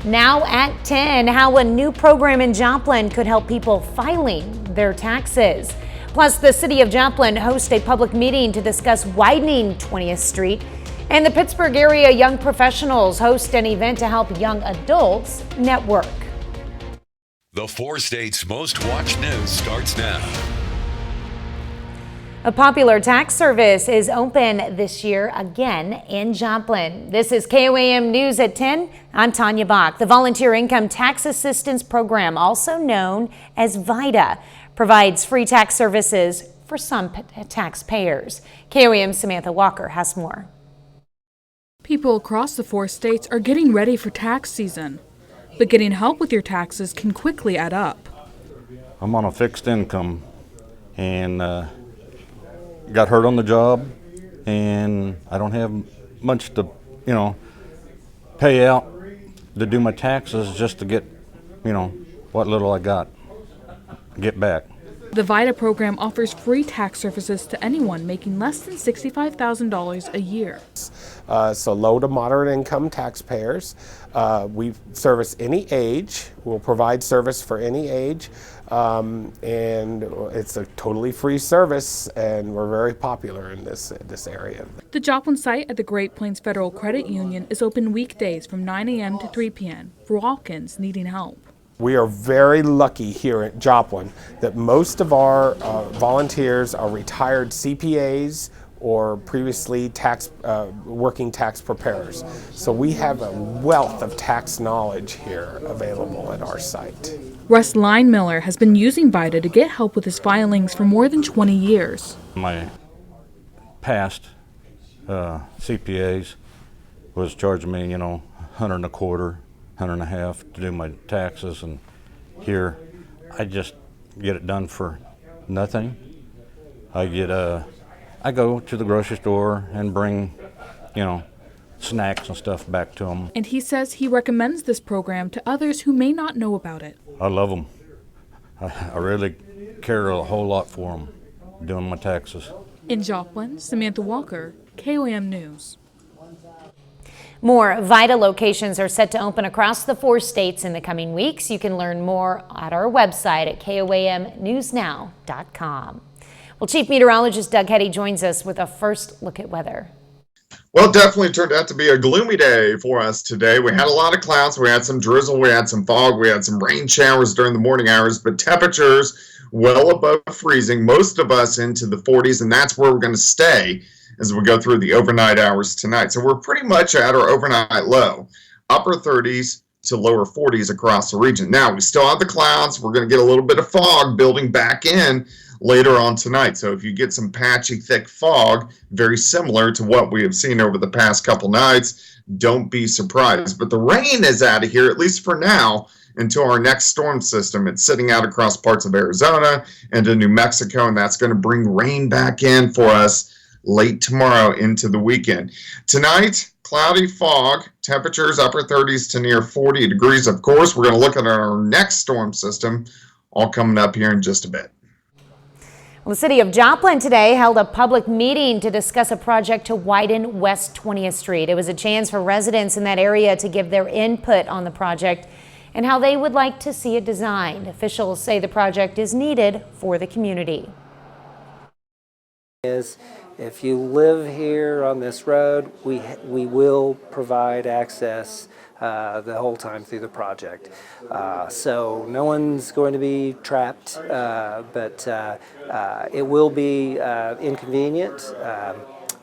Now at 10, how a new program in Joplin could help people filing their taxes. Plus, the city of Joplin hosts a public meeting to discuss widening 20th Street. And the Pittsburgh area young professionals host an event to help young adults network. The 4 states' most watched news starts now. A popular tax service is open this year again in Joplin. This is KOAM News at 10. I'm Tanya Bach. The Volunteer Income Tax Assistance Program, also known as VITA, provides free tax services for some taxpayers. KOAM's Samantha Walker has more. People across the 4 states are getting ready for tax season, but getting help with your taxes can quickly add up. I'm on a fixed income and got hurt on the job, and I don't have much to, pay out to do my taxes just to get, what little I got, get back. The VITA program offers free tax services to anyone making less than $65,000 a year. So low to moderate income taxpayers. We service any age. We'll provide service for any age. And it's a totally free service, and we're very popular in this area. The Joplin site at the Great Plains Federal Credit Union is open weekdays from 9 a.m. to 3 p.m. for walk-ins needing help. We are very lucky here at Joplin that most of our volunteers are retired CPAs or previously working tax preparers. So we have a wealth of tax knowledge here available at our site. Russ Linemiller has been using VITA to get help with his filings for more than 20 years. My past CPAs was charging me, $100 and a quarter, $100 and a half to do my taxes, and here I just get it done for nothing. I go to the grocery store and bring, snacks and stuff back to them. And he says he recommends this program to others who may not know about it. I love them. I really care a whole lot for them, doing my taxes. In Joplin, Samantha Walker, KOAM News. More VITA locations are set to open across the 4 states in the coming weeks. You can learn more at our website at KOAMnewsnow.com. Well, Chief Meteorologist Doug Hetty joins us with a first look at weather. Well, it definitely turned out to be a gloomy day for us today. We had a lot of clouds, we had some drizzle, we had some fog, we had some rain showers during the morning hours, but temperatures well above freezing, most of us into the 40s, and that's where we're going to stay as we go through the overnight hours tonight. So we're pretty much at our overnight low, upper 30s to lower 40s across the region. Now, we still have the clouds. We're going to get a little bit of fog building back in later on tonight. So if you get some patchy, thick fog, very similar to what we have seen over the past couple nights, don't be surprised. But the rain is out of here, at least for now, until our next storm system. It's sitting out across parts of Arizona and to New Mexico, and that's going to bring rain back in for us late tomorrow into the weekend. Tonight, cloudy fog, temperatures upper 30s to near 40 degrees. Of course, we're going to look at our next storm system, all coming up here in just a bit. Well, the city of Joplin today held a public meeting to discuss a project to widen West 20th Street. It was a chance for residents in that area to give their input on the project and how they would like to see it designed. Officials say the project is needed for the community. If you live here on this road, we will provide access the whole time through the project. So no one's going to be trapped, but it will be inconvenient.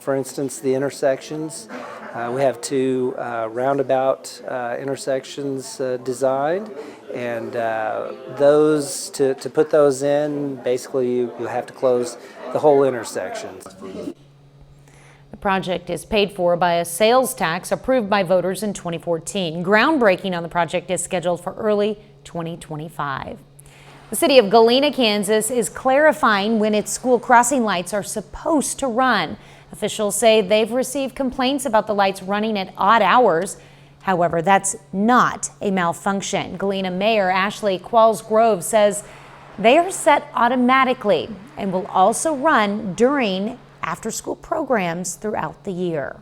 For instance, the intersections. We have 2 roundabout intersections designed, and those to put those in, basically you have to close the whole intersection. The project is paid for by a sales tax approved by voters in 2014. Groundbreaking on the project is scheduled for early 2025. The city of Galena, Kansas is clarifying when its school crossing lights are supposed to run. Officials say they've received complaints about the lights running at odd hours. However, that's not a malfunction. Galena Mayor Ashley Qualls-Grove says they are set automatically and will also run during after-school programs throughout the year.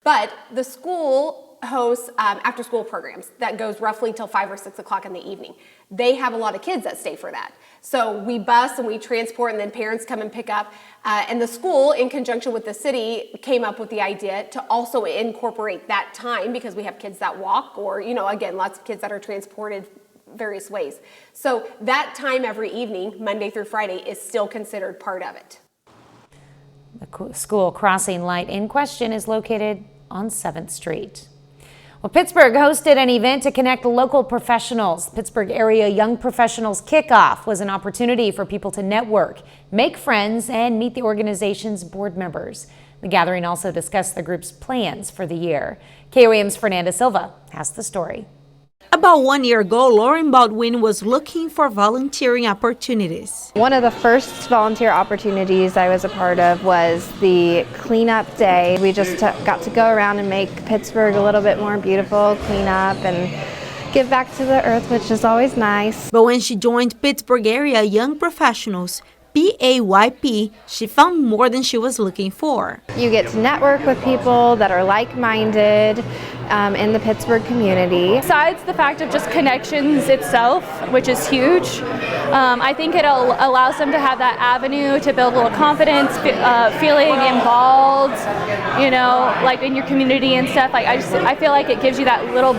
But the school hosts after-school programs that goes roughly till 5 or 6 o'clock in the evening. They have a lot of kids that stay for that. So we bus and we transport, and then parents come and pick up. And the school, in conjunction with the city, came up with the idea to also incorporate that time, because we have kids that walk, or, you know, again, lots of kids that are transported various ways. So that time every evening, Monday through Friday, is still considered part of it. The school crossing light in question is located on 7th Street. Well, Pittsburgh hosted an event to connect local professionals. Pittsburgh Area Young Professionals Kickoff was an opportunity for people to network, make friends, and meet the organization's board members. The gathering also discussed the group's plans for the year. KOAM's Fernanda Silva has the story. About 1 year ago, Lauren Baldwin was looking for volunteering opportunities. One of the first volunteer opportunities I was a part of was the cleanup day. We just got to go around and make Pittsburgh a little bit more beautiful, clean up and give back to the earth, which is always nice. But when she joined Pittsburgh Area Young Professionals, PAYP, she found more than she was looking for. You get to network with people that are like-minded in the Pittsburgh community. Besides the fact of just connections itself, which is huge, I think it allows them to have that avenue to build a little confidence, feeling involved, you know, like in your community and stuff. Like I feel like it gives you that little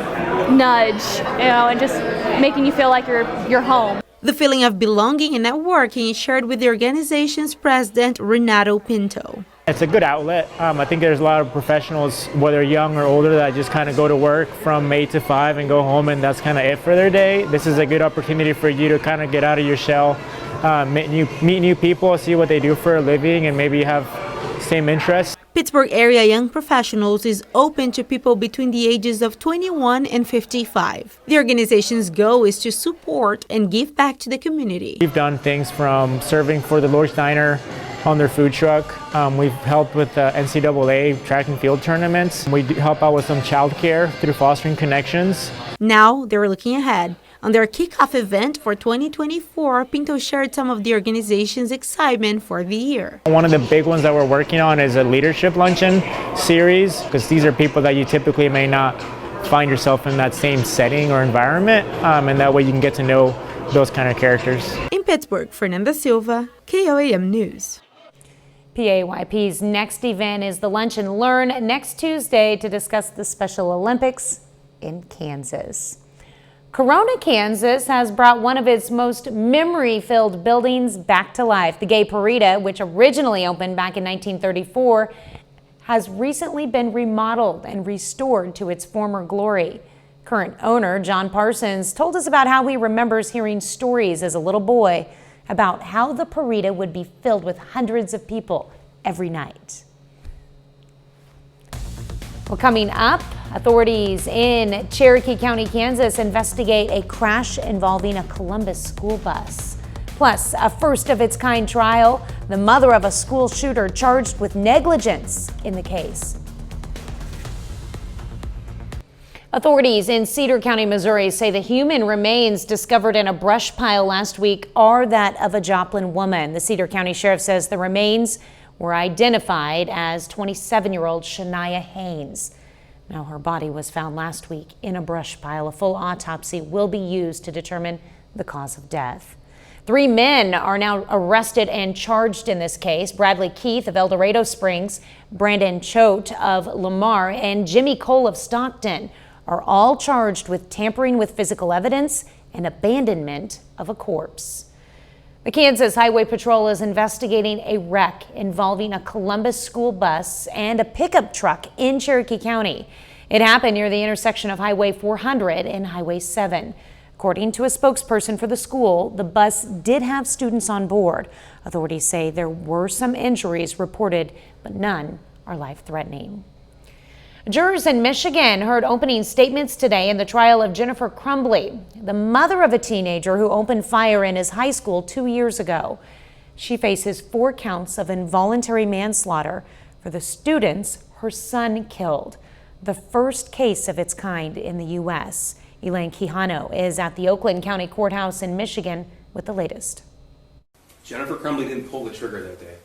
nudge, you know, and just making you feel like you're home. The feeling of belonging and networking is shared with the organization's president, Renato Pinto. It's a good outlet. I think there's a lot of professionals, whether young or older, that just kind of go to work from 8 to 5 and go home, and that's kind of it for their day. This is a good opportunity for you to kind of get out of your shell, meet new people, see what they do for a living, and maybe have same interests. Pittsburgh Area Young Professionals is open to people between the ages of 21 and 55. The organization's goal is to support and give back to the community. We've done things from serving for the Lord's Diner on their food truck. We've helped with the NCAA track and field tournaments. We help out with some childcare through Fostering Connections. Now they're looking ahead. On their kickoff event for 2024, Pinto shared some of the organization's excitement for the year. One of the big ones that we're working on is a leadership luncheon series, because these are people that you typically may not find yourself in that same setting or environment, and that way you can get to know those kind of characters. In Pittsburgh, Fernanda Silva, KOAM News. PAYP's next event is the Lunch and Learn next Tuesday to discuss the Special Olympics in Kansas. Corona, Kansas has brought one of its most memory-filled buildings back to life. The Gay Parita, which originally opened back in 1934, has recently been remodeled and restored to its former glory. Current owner John Parsons told us about how he remembers hearing stories as a little boy about how the Parita would be filled with hundreds of people every night. Well, coming up, authorities in Cherokee County, Kansas investigate a crash involving a Columbus school bus. Plus, a first-of-its-kind trial, the mother of a school shooter charged with negligence in the case. Authorities in Cedar County, Missouri say the human remains discovered in a brush pile last week are that of a Joplin woman. The Cedar County Sheriff says the remains were identified as 27-year-old Shania Haynes. Now, her body was found last week in a brush pile. A full autopsy will be used to determine the cause of death. 3 men are now arrested and charged in this case. Bradley Keith of El Dorado Springs, Brandon Choate of Lamar, and Jimmy Cole of Stockton are all charged with tampering with physical evidence and abandonment of a corpse. The Kansas Highway Patrol is investigating a wreck involving a Columbus school bus and a pickup truck in Cherokee County. It happened near the intersection of Highway 400 and Highway 7. According to a spokesperson for the school, the bus did have students on board. Authorities say there were some injuries reported, but none are life-threatening. Jurors in Michigan heard opening statements today in the trial of Jennifer Crumbly, the mother of a teenager who opened fire in his high school 2 years ago. She faces 4 counts of involuntary manslaughter for the students her son killed, the first case of its kind in the U.S. Elaine Quijano is at the Oakland County Courthouse in Michigan with the latest. Jennifer Crumbly didn't pull the trigger that day,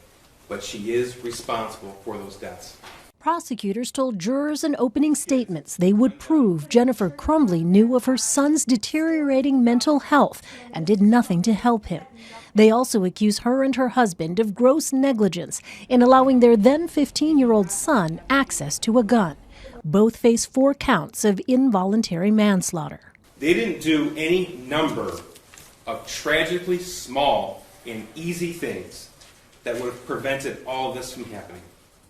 but she is responsible for those deaths. Prosecutors told jurors in opening statements they would prove Jennifer Crumbly knew of her son's deteriorating mental health and did nothing to help him. They also accuse her and her husband of gross negligence in allowing their then 15-year-old son access to a gun. Both face 4 counts of involuntary manslaughter. They didn't do any number of tragically small and easy things that would have prevented all of this from happening.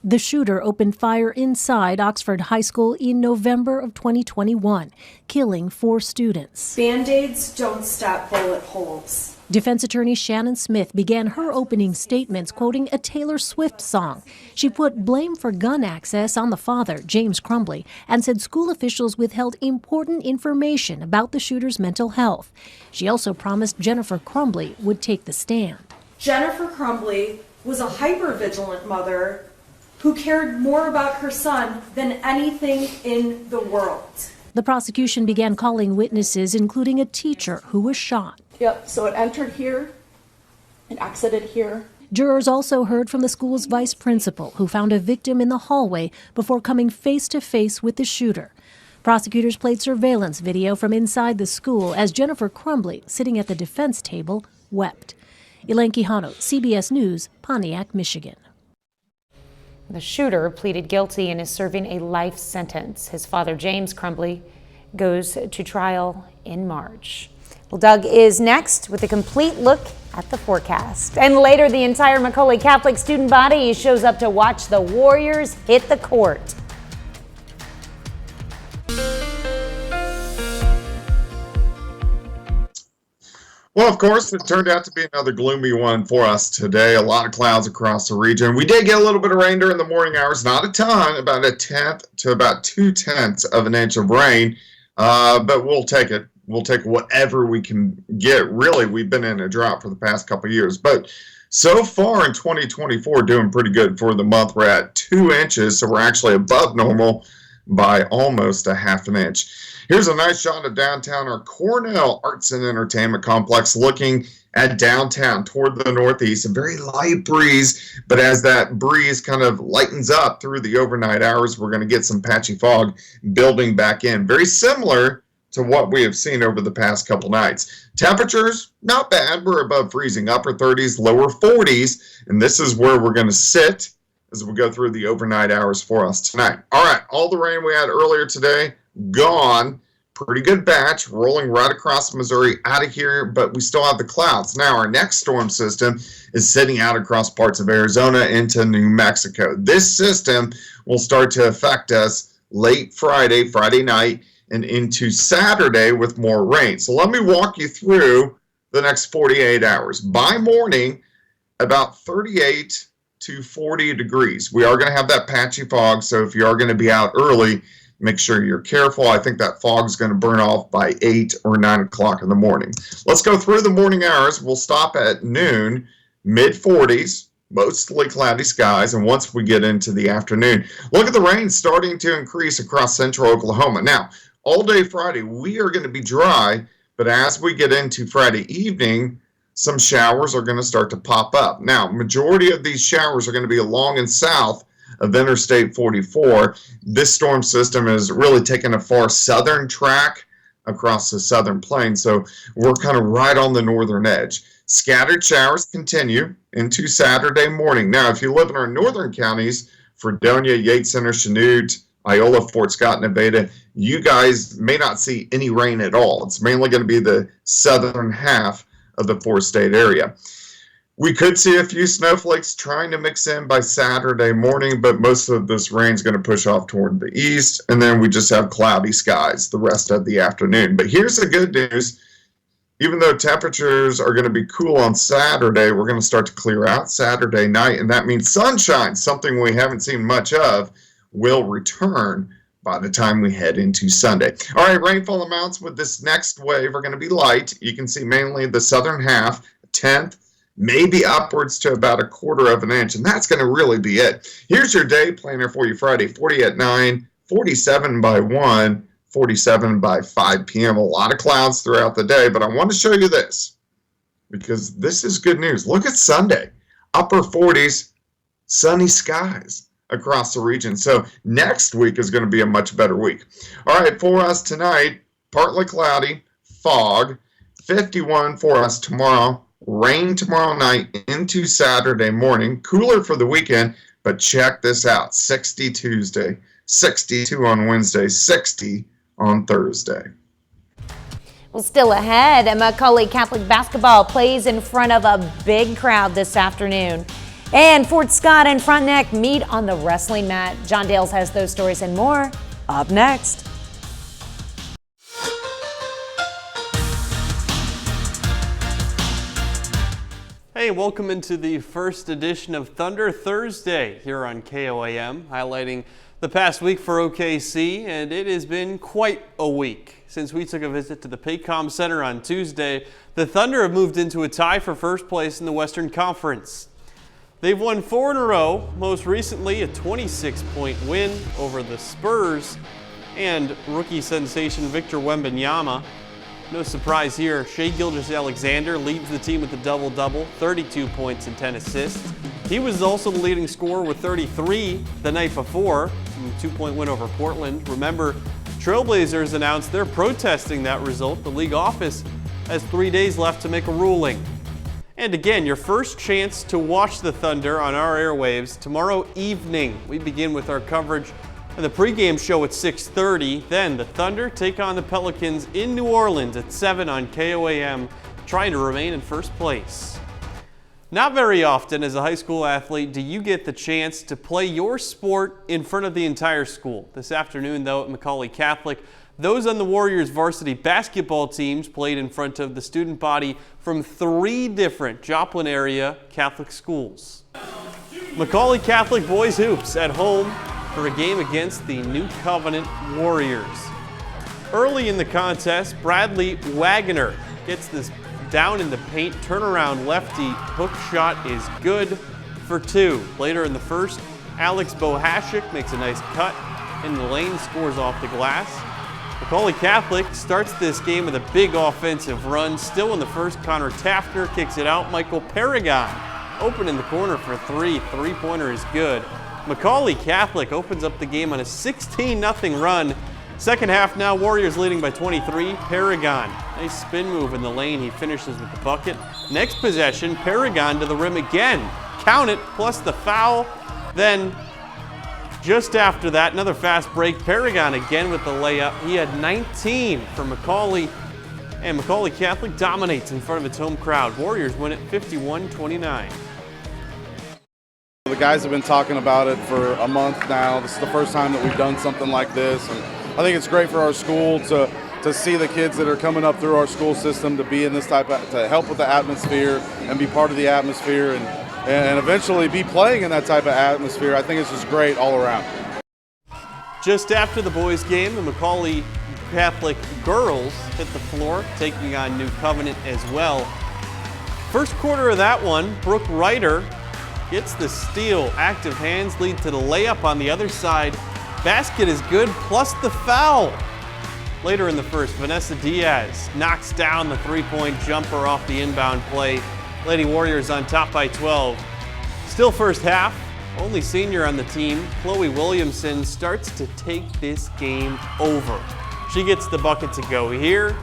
The shooter opened fire inside Oxford High School in November of 2021, killing 4 students. Band-Aids don't stop bullet holes. Defense attorney Shannon Smith began her opening statements quoting a Taylor Swift song. She put blame for gun access on the father, James Crumbly, and said school officials withheld important information about the shooter's mental health. She also promised Jennifer Crumbly would take the stand. Jennifer Crumbly was a hyper-vigilant mother who cared more about her son than anything in the world. The prosecution began calling witnesses, including a teacher who was shot. Yep, so it entered here and exited here. Jurors also heard from the school's vice principal, who found a victim in the hallway before coming face to face with the shooter. Prosecutors played surveillance video from inside the school as Jennifer Crumbly, sitting at the defense table, wept. Elaine Quijano, CBS News, Pontiac, Michigan. The shooter pleaded guilty and is serving a life sentence. His father, James Crumbly, goes to trial in March. Well, Doug is next with a complete look at the forecast. And later, the entire McCully Catholic student body shows up to watch the Warriors hit the court. Well, of course, it turned out to be another gloomy one for us today. A lot of clouds across the region. We did get a little bit of rain during the morning hours, not a ton, about 1/10 to about 2/10 of an inch of rain, but we'll take it. We'll take whatever we can get. Really, we've been in a drought for the past couple of years, but so far in 2024, doing pretty good for the month. We're at 2 inches, so we're actually above normal by almost a half an inch. Here's a nice shot of downtown, our Cornell Arts and Entertainment Complex, looking at downtown toward the northeast. A very light breeze, but as that breeze kind of lightens up through the overnight hours, we're going to get some patchy fog building back in. Very similar to what we have seen over the past couple nights. Temperatures, not bad. We're above freezing, upper 30s, lower 40s, and this is where we're going to sit as we go through the overnight hours for us tonight. All right, all the rain we had earlier today, gone. Pretty good batch rolling right across Missouri out of here, but we still have the clouds. Now our next storm system is sitting out across parts of Arizona into New Mexico. This system will start to affect us late Friday night, and into Saturday with more rain. So let me walk you through the next 48 hours. By morning, about 38 to 40 degrees. We are going to have that patchy fog, so if you are going to be out early, make sure you're careful. I think that fog is going to burn off by 8 or 9 o'clock in the morning. Let's go through the morning hours. We'll stop at noon, mid-40s, mostly cloudy skies, and once we get into the afternoon, look at the rain starting to increase across central Oklahoma. Now, all day Friday, we are going to be dry, but as we get into Friday evening, some showers are going to start to pop up. Now, majority of these showers are going to be along and south of Interstate 44. This storm system is really taking a far southern track across the southern plains, so we're kind of right on the northern edge. Scattered showers continue into Saturday morning. Now, if you live in our northern counties, Fredonia, Yates Center, Chanute, Iola, Fort Scott, Nevada, you guys may not see any rain at all. It's mainly going to be the southern half of the four-state area. We could see a few snowflakes trying to mix in by Saturday morning, but most of this rain is going to push off toward the east, and then we just have cloudy skies the rest of the afternoon. But here's the good news. Even though temperatures are going to be cool on Saturday, we're going to start to clear out Saturday night, and that means sunshine, something we haven't seen much of, will return by the time we head into Sunday. All right, rainfall amounts with this next wave are going to be light. You can see mainly the southern half, 1/10, maybe upwards to about 1/4 of an inch, and that's going to really be it. Here's your day planner for you Friday, 40 at 9, 47 by 1, 47 by 5 p.m. A lot of clouds throughout the day, but I want to show you this because this is good news. Look at Sunday, upper 40s, sunny skies. across the region. So next week is going to be a much better week. All right, for us tonight, partly cloudy, fog, 51 for us tomorrow, rain tomorrow night into Saturday morning, cooler for the weekend, but check this out, 60 Tuesday, 62 on Wednesday, 60 on Thursday. Well, still ahead, Macaulay Catholic basketball plays in front of a big crowd this afternoon. And Fort Scott and Frontenac meet on the wrestling mat. John Dales has those stories and more up next. Hey, welcome into the first edition of Thunder Thursday here on KOAM, highlighting the past week for OKC, and it has been quite a week. Since we took a visit to the KOAM Center on Tuesday, the Thunder have moved into a tie for first place in the Western Conference. They've won 4 in a row, most recently a 26-point win over the Spurs and rookie sensation Victor Wembanyama. No surprise here, Shai Gilgeous-Alexander leads the team with a double-double, 32 points and 10 assists. He was also the leading scorer with 33 the night before, a 2-point win over Portland. Remember, Trailblazers announced they're protesting that result. The league office has 3 days left to make a ruling. And again, your first chance to watch the Thunder on our airwaves tomorrow evening. We begin with our coverage of the pregame show at 6:30. Then the Thunder take on the Pelicans in New Orleans at 7 on KOAM, trying to remain in first place. Not very often as a high school athlete do you get the chance to play your sport in front of the entire school. This afternoon, though, at Macaulay Catholic, those on the Warriors varsity basketball teams played in front of the student body from 3 different Joplin area Catholic schools. Macaulay Catholic boys hoops at home for a game against the New Covenant Warriors. Early in the contest, Bradley Wagner gets this down in the paint, turnaround lefty, hook shot is good for 2. Later in the first, Alex Bohashik makes a nice cut in the lane, scores off the glass. Macaulay Catholic starts this game with a big offensive run. Still in the first, Connor Taftner kicks it out. Michael Paragon open in the corner for 3. Three-pointer is good. Macaulay Catholic opens up the game on a 16-0 run. Second half now, Warriors leading by 23. Paragon, nice spin move in the lane. He finishes with the bucket. Next possession, Paragon to the rim again. Count it, plus the foul. Then just after that, another fast break. Paragon again with the layup. He had 19 for Macaulay, and Macaulay Catholic dominates in front of its home crowd. Warriors win it 51-29. The guys have been talking about it for a month now. This is the first time that we've done something like this, and I think it's great for our school to see the kids that are coming up through our school system to be in this type of, to help with the atmosphere and be part of the atmosphere and eventually be playing in that type of atmosphere. I think it's just great all around. Just after the boys' game, the Macaulay Catholic girls hit the floor, taking on New Covenant as well. First quarter of that one, Brooke Ryder gets the steal. Active hands lead to the layup on the other side. Basket is good, plus the foul. Later in the first, Vanessa Diaz knocks down the three-point jumper off the inbound play. Lady Warriors on top by 12. Still first half, only senior on the team, Chloe Williamson starts to take this game over. She gets the bucket to go here.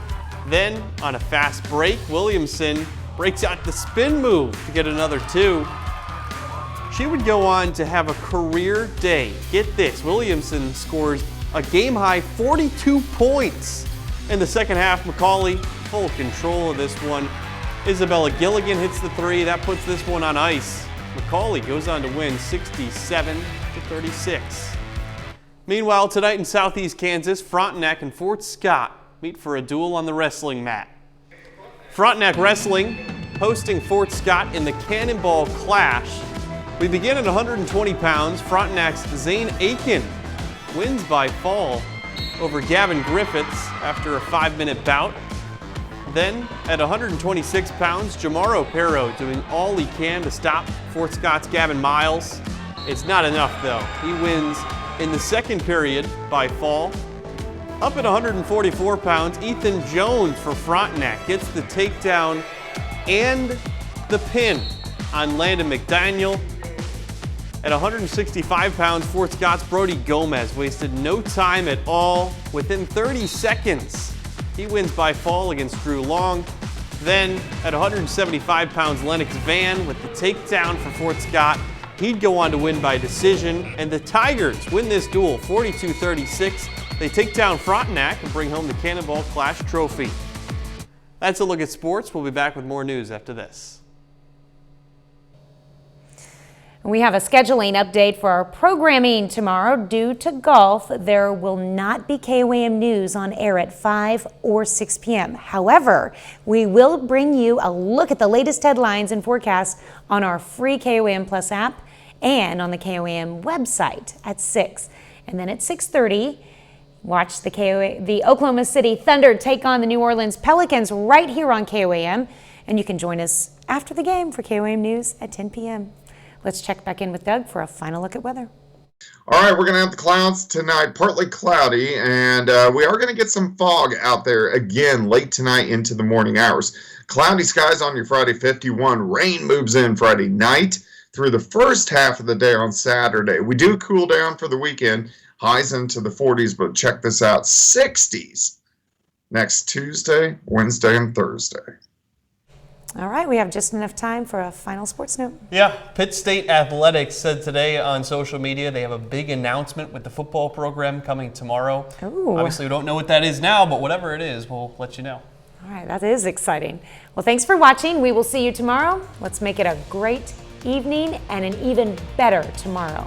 Then, on a fast break, Williamson breaks out the spin move to get another 2. She would go on to have a career day. Get this, Williamson scores a game-high 42 points. In the second half, Macaulay full control of this one. Isabella Gilligan hits the 3. That puts this one on ice. Macaulay goes on to win 67-36. Meanwhile, tonight in Southeast Kansas, Frontenac and Fort Scott meet for a duel on the wrestling mat. Frontenac Wrestling hosting Fort Scott in the Cannonball Clash. We begin at 120 pounds. Frontenac's Zane Aiken wins by fall over Gavin Griffiths after a 5-minute bout. Then at 126 pounds, Jamaro Perro doing all he can to stop Fort Scott's Gavin Miles. It's not enough though. He wins in the second period by fall. Up at 144 pounds, Ethan Jones for Frontenac gets the takedown and the pin on Landon McDaniel. At 165 pounds, Fort Scott's Brody Gomez wasted no time at all. Within 30 seconds, he wins by fall against Drew Long. Then, at 175 pounds, Lennox Van with the takedown for Fort Scott. He'd go on to win by decision, and the Tigers win this duel 42-36. They take down Frontenac and bring home the Cannonball Clash trophy. That's a look at sports. We'll be back with more news after this. We have a scheduling update for our programming tomorrow. Due to golf, there will not be KOAM news on air at 5 or 6 p.m. However, we will bring you a look at the latest headlines and forecasts on our free KOAM Plus app and on the KOAM website at 6. And then at 6:30, watch the Oklahoma City Thunder take on the New Orleans Pelicans right here on KOAM. And you can join us after the game for KOAM News at 10 p.m. Let's check back in with Doug for a final look at weather. All right, we're going to have the clouds tonight, partly cloudy, and we are going to get some fog out there again late tonight into the morning hours. Cloudy skies on your Friday 51. Rain moves in Friday night through the first half of the day on Saturday. We do cool down for the weekend, highs into the 40s, but check this out, 60s next Tuesday, Wednesday, and Thursday. All right, we have just enough time for a final sports note. Yeah, Pitt State Athletics said today on social media they have a big announcement with the football program coming tomorrow. Ooh. Obviously, we don't know what that is now, but whatever it is, we'll let you know. All right, that is exciting. Well, thanks for watching. We will see you tomorrow. Let's make it a great evening and an even better tomorrow.